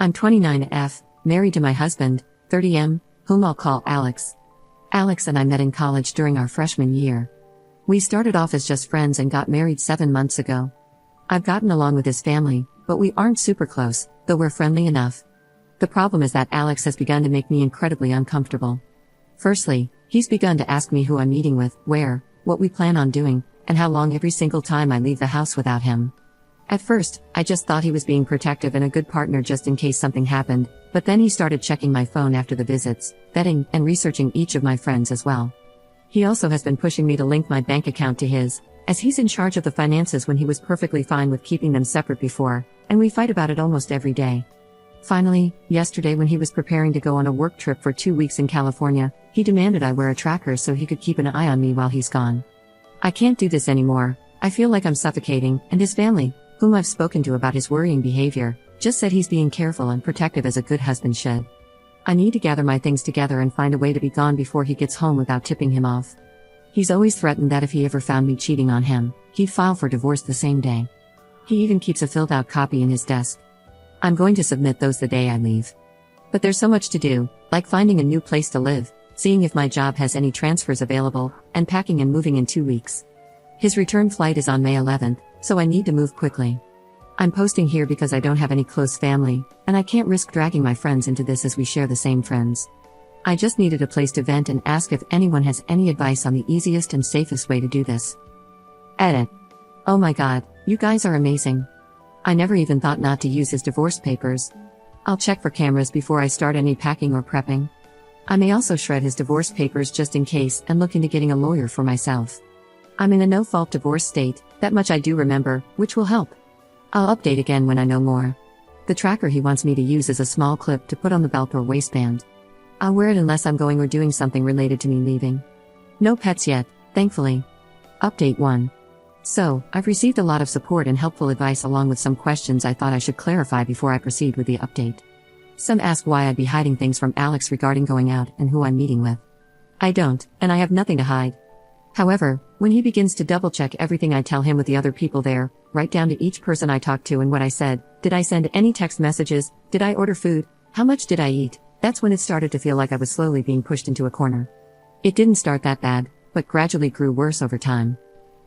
I'm 29F, married to my husband, 30M, whom I'll call Alex. Alex and I met in college during our freshman year. We started off as just friends and got married 7 months ago. I've gotten along with his family, but we aren't super close, though we're friendly enough. The problem is that Alex has begun to make me incredibly uncomfortable. Firstly, he's begun to ask me who I'm meeting with, where, what we plan on doing, and how long every single time I leave the house without him. At first, I just thought he was being protective and a good partner just in case something happened, but then he started checking my phone after the visits, vetting and researching each of my friends as well. He also has been pushing me to link my bank account to his, as he's in charge of the finances when he was perfectly fine with keeping them separate before, and we fight about it almost every day. Finally, yesterday when he was preparing to go on a work trip for 2 weeks in California, he demanded I wear a tracker so he could keep an eye on me while he's gone. I can't do this anymore. I feel like I'm suffocating, and his family, whom I've spoken to about his worrying behavior, just said he's being careful and protective as a good husband should. I need to gather my things together and find a way to be gone before he gets home without tipping him off. He's always threatened that if he ever found me cheating on him, he'd file for divorce the same day. He even keeps a filled-out copy in his desk. I'm going to submit those the day I leave. But there's so much to do, like finding a new place to live, seeing if my job has any transfers available, and packing and moving in 2 weeks. His return flight is on May 11th, so I need to move quickly. I'm posting here because I don't have any close family, and I can't risk dragging my friends into this as we share the same friends. I just needed a place to vent and ask if anyone has any advice on the easiest and safest way to do this. Edit. Oh my god, you guys are amazing. I never even thought not to use his divorce papers. I'll check for cameras before I start any packing or prepping. I may also shred his divorce papers just in case and look into getting a lawyer for myself. I'm in a no-fault divorce state, that much I do remember, which will help. I'll update again when I know more. The tracker he wants me to use is a small clip to put on the belt or waistband. I'll wear it unless I'm going or doing something related to me leaving. No pets yet, thankfully. Update 1. So, I've received a lot of support and helpful advice along with some questions I thought I should clarify before I proceed with the update. Some ask why I'd be hiding things from Alex regarding going out and who I'm meeting with. I don't, and I have nothing to hide. However, when he begins to double-check everything I tell him with the other people there, right down to each person I talked to and what I said, did I send any text messages, did I order food, how much did I eat, that's when it started to feel like I was slowly being pushed into a corner. It didn't start that bad, but gradually grew worse over time.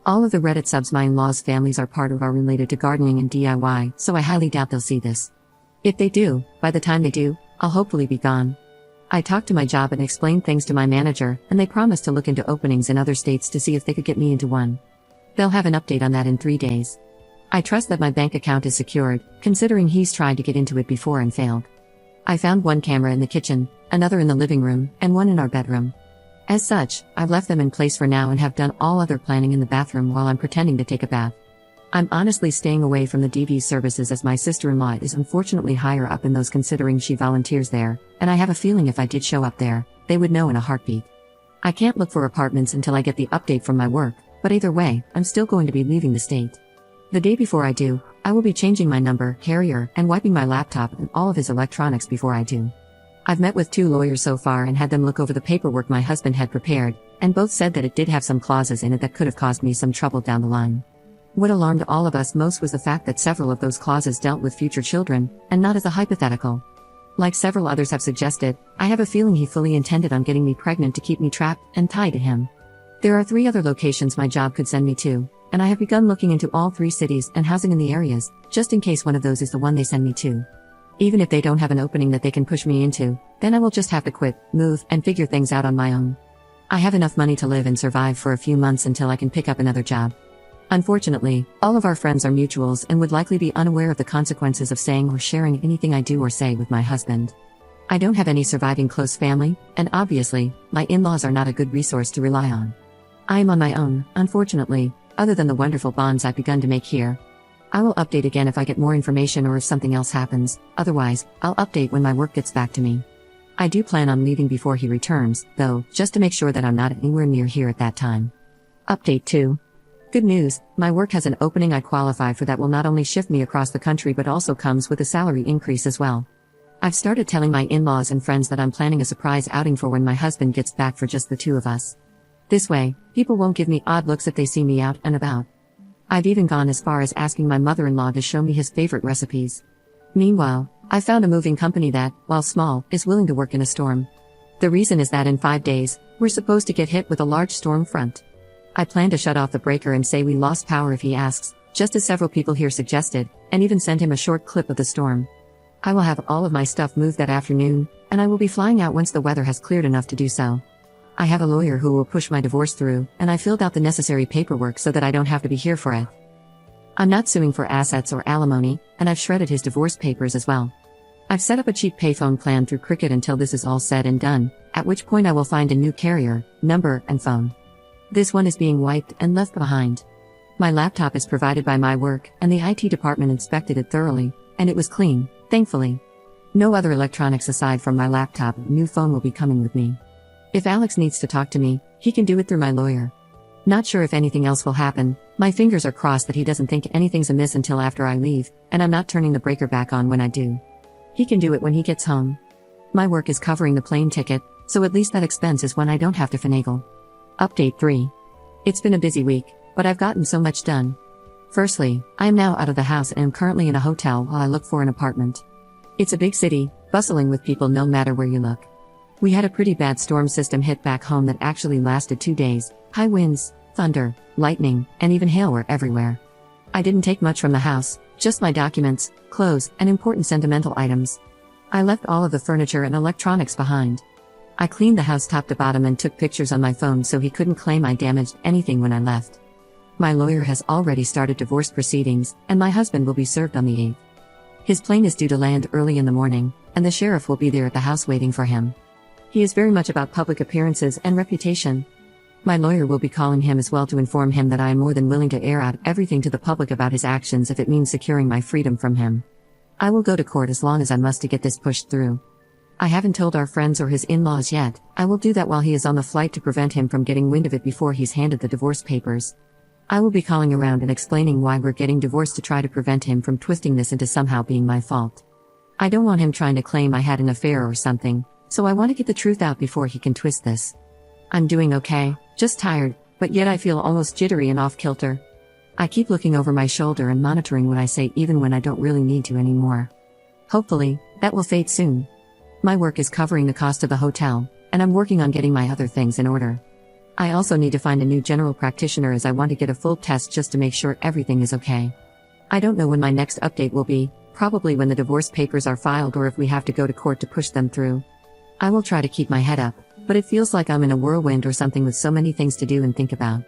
All of the Reddit subs my in-laws' families are part of are related to gardening and DIY, so I highly doubt they'll see this. If they do, by the time they do, I'll hopefully be gone. I talked to my job and explained things to my manager, and they promised to look into openings in other states to see if they could get me into one. They'll have an update on that in 3 days. I trust that my bank account is secured, considering he's tried to get into it before and failed. I found one camera in the kitchen, another in the living room, and one in our bedroom. As such, I've left them in place for now and have done all other planning in the bathroom while I'm pretending to take a bath. I'm honestly staying away from the DV services as my sister-in-law is unfortunately higher up in those considering she volunteers there, and I have a feeling if I did show up there, they would know in a heartbeat. I can't look for apartments until I get the update from my work, but either way, I'm still going to be leaving the state. The day before I do, I will be changing my number, carrier, and wiping my laptop and all of his electronics before I do. I've met with 2 lawyers so far and had them look over the paperwork my husband had prepared, and both said that it did have some clauses in it that could have caused me some trouble down the line. What alarmed all of us most was the fact that several of those clauses dealt with future children, and not as a hypothetical. Like several others have suggested, I have a feeling he fully intended on getting me pregnant to keep me trapped and tied to him. There are 3 other locations my job could send me to, and I have begun looking into all 3 cities and housing in the areas, just in case one of those is the one they send me to. Even if they don't have an opening that they can push me into, then I will just have to quit, move, and figure things out on my own. I have enough money to live and survive for a few months until I can pick up another job. Unfortunately, all of our friends are mutuals and would likely be unaware of the consequences of saying or sharing anything I do or say with my husband. I don't have any surviving close family, and obviously, my in-laws are not a good resource to rely on. I am on my own, unfortunately, other than the wonderful bonds I've begun to make here. I will update again if I get more information or if something else happens, otherwise, I'll update when my work gets back to me. I do plan on leaving before he returns, though, just to make sure that I'm not anywhere near here at that time. Update 2. Good news, my work has an opening I qualify for that will not only shift me across the country but also comes with a salary increase as well. I've started telling my in-laws and friends that I'm planning a surprise outing for when my husband gets back for just the 2 of us. This way, people won't give me odd looks if they see me out and about. I've even gone as far as asking my mother-in-law to show me his favorite recipes. Meanwhile, I found a moving company that, while small, is willing to work in a storm. The reason is that in 5 days, we're supposed to get hit with a large storm front. I plan to shut off the breaker and say we lost power if he asks, just as several people here suggested, and even send him a short clip of the storm. I will have all of my stuff moved that afternoon, and I will be flying out once the weather has cleared enough to do so. I have a lawyer who will push my divorce through, and I filled out the necessary paperwork so that I don't have to be here for it. I'm not suing for assets or alimony, and I've shredded his divorce papers as well. I've set up a cheap payphone plan through Cricket until this is all said and done, at which point I will find a new carrier, number, and phone. This one is being wiped and left behind. My laptop is provided by my work, and the IT department inspected it thoroughly, and it was clean, thankfully. No other electronics aside from my laptop. New phone will be coming with me. If Alex needs to talk to me, he can do it through my lawyer. Not sure if anything else will happen. My fingers are crossed that he doesn't think anything's amiss until after I leave, and I'm not turning the breaker back on when I do. He can do it when he gets home. My work is covering the plane ticket, so at least that expense is when I don't have to finagle. Update 3. It's been a busy week, but I've gotten so much done. Firstly, I am now out of the house and am currently in a hotel while I look for an apartment. It's a big city, bustling with people no matter where you look. We had a pretty bad storm system hit back home that actually lasted 2 days. High winds, thunder, lightning, and even hail were everywhere. I didn't take much from the house, just my documents, clothes, and important sentimental items. I left all of the furniture and electronics behind. I cleaned the house top to bottom and took pictures on my phone so he couldn't claim I damaged anything when I left. My lawyer has already started divorce proceedings, and my husband will be served on the 8th. His plane is due to land early in the morning, and the sheriff will be there at the house waiting for him. He is very much about public appearances and reputation. My lawyer will be calling him as well to inform him that I am more than willing to air out everything to the public about his actions if it means securing my freedom from him. I will go to court as long as I must to get this pushed through. I haven't told our friends or his in-laws yet. I will do that while he is on the flight to prevent him from getting wind of it before he's handed the divorce papers. I will be calling around and explaining why we're getting divorced to try to prevent him from twisting this into somehow being my fault. I don't want him trying to claim I had an affair or something, so I want to get the truth out before he can twist this. I'm doing okay, just tired, but yet I feel almost jittery and off-kilter. I keep looking over my shoulder and monitoring what I say even when I don't really need to anymore. Hopefully, that will fade soon. My work is covering the cost of the hotel, and I'm working on getting my other things in order. I also need to find a new general practitioner as I want to get a full test just to make sure everything is okay. I don't know when my next update will be, probably when the divorce papers are filed or if we have to go to court to push them through. I will try to keep my head up, but it feels like I'm in a whirlwind or something with so many things to do and think about.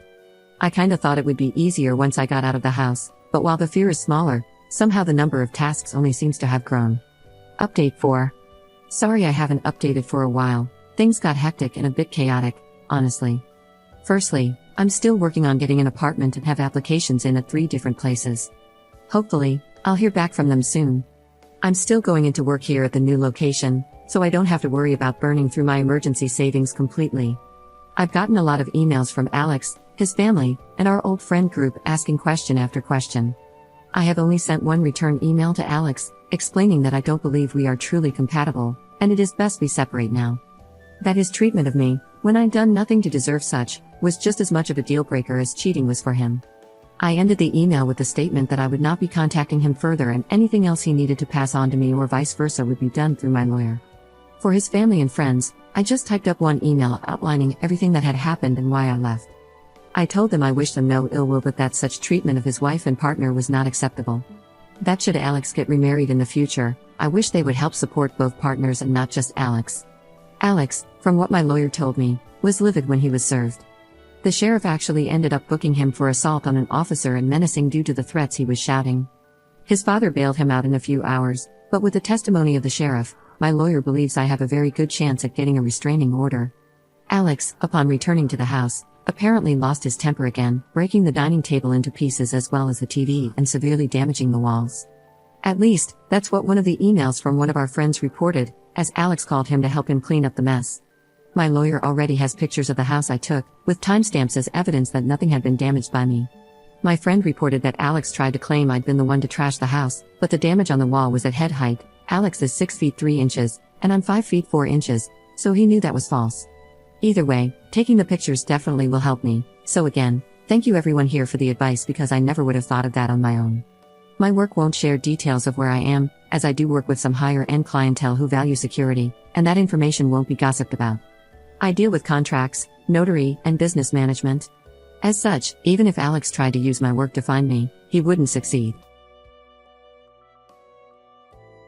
I kinda thought it would be easier once I got out of the house, but while the fear is smaller, somehow the number of tasks only seems to have grown. Update 4. Sorry I haven't updated for a while. Things got hectic and a bit chaotic, honestly. Firstly, I'm still working on getting an apartment and have applications in at 3 different places. Hopefully, I'll hear back from them soon. I'm still going into work here at the new location, so I don't have to worry about burning through my emergency savings completely. I've gotten a lot of emails from Alex, his family, and our old friend group asking question after question. I have only sent one return email to Alex, explaining that I don't believe we are truly compatible, and it is best we separate now. That his treatment of me, when I'd done nothing to deserve such, was just as much of a deal breaker as cheating was for him. I ended the email with the statement that I would not be contacting him further and anything else he needed to pass on to me or vice versa would be done through my lawyer. For his family and friends, I just typed up one email outlining everything that had happened and why I left. I told them I wished them no ill will but that such treatment of his wife and partner was not acceptable. That should Alex get remarried in the future, I wish they would help support both partners and not just Alex. Alex, from what my lawyer told me, was livid when he was served. The sheriff actually ended up booking him for assault on an officer and menacing due to the threats he was shouting. His father bailed him out in a few hours, but with the testimony of the sheriff, my lawyer believes I have a very good chance at getting a restraining order. Alex, upon returning to the house, apparently lost his temper again, breaking the dining table into pieces as well as the TV and severely damaging the walls. At least, that's what one of the emails from one of our friends reported, as Alex called him to help him clean up the mess. My lawyer already has pictures of the house I took, with timestamps as evidence that nothing had been damaged by me. My friend reported that Alex tried to claim I'd been the one to trash the house, but the damage on the wall was at head height. Alex is 6 feet 3 inches, and I'm 5 feet 4 inches, so he knew that was false. Either way, taking the pictures definitely will help me, so again, thank you everyone here for the advice because I never would have thought of that on my own. My work won't share details of where I am, as I do work with some higher-end clientele who value security, and that information won't be gossiped about. I deal with contracts, notary, and business management. As such, even if Alex tried to use my work to find me, he wouldn't succeed.